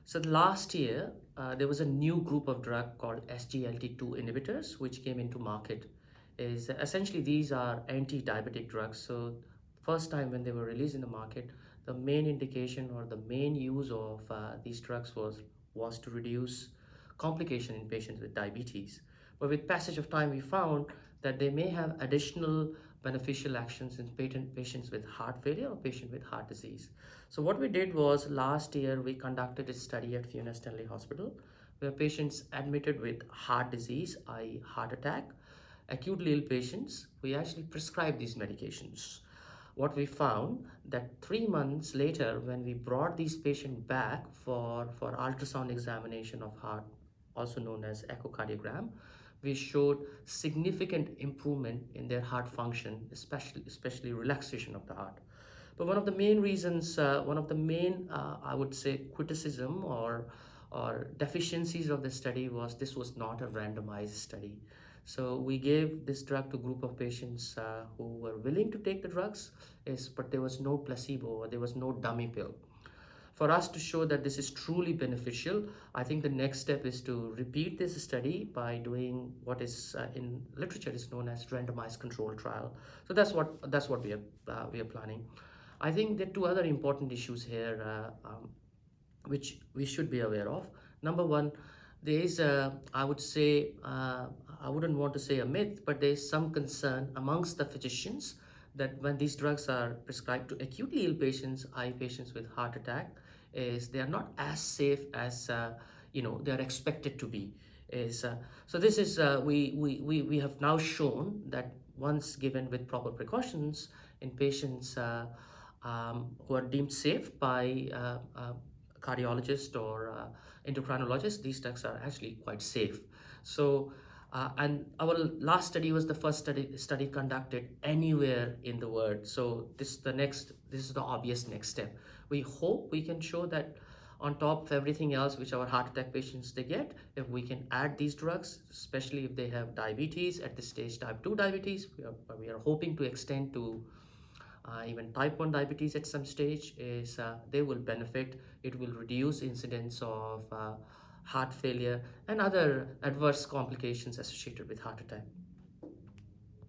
So last year, there was a new group of drug called SGLT2 inhibitors, which came into market. Is essentially these are anti-diabetic drugs. So first time when they were released in the market, the main indication or the main use of these drugs was to reduce complication in patients with diabetes. But with passage of time, we found that they may have additional beneficial actions in patients with heart failure or patient with heart disease. So what we did was last year we conducted a study at Fiona Stanley Hospital where patients admitted with heart disease, i.e. heart attack, acutely ill patients, we actually prescribed these medications. What we found that 3 months later, when we brought these patients back for ultrasound examination of heart, also known as echocardiogram, we showed significant improvement in their heart function, especially relaxation of the heart. But one of the main reasons, I would say, criticism or deficiencies of the study was this was not a randomized study. So we gave this drug to a group of patients who were willing to take the drugs, but there was no placebo or there was no dummy pill. For us to show that this is truly beneficial, I think the next step is to repeat this study by doing what is in literature is known as randomized control trial. So that's what we are planning. I think there are two other important issues here which we should be aware of. Number one, there is I would say, I wouldn't want to say a myth, but there is some concern amongst the physicians that when these drugs are prescribed to acutely ill patients, i.e. patients with heart attack, is they are not as safe as they are expected to be. So this is we have now shown that once given with proper precautions in patients who are deemed safe by cardiologist or endocrinologist, these drugs are actually quite safe. So, and our last study was the first study conducted anywhere in the world. So this is the obvious next step. We hope we can show that on top of everything else which our heart attack patients they get, if we can add these drugs, especially if they have diabetes at this stage, type 2 diabetes, we are hoping to extend to even type 1 diabetes at some stage, is they will benefit. It will reduce incidence of heart failure and other adverse complications associated with heart attack.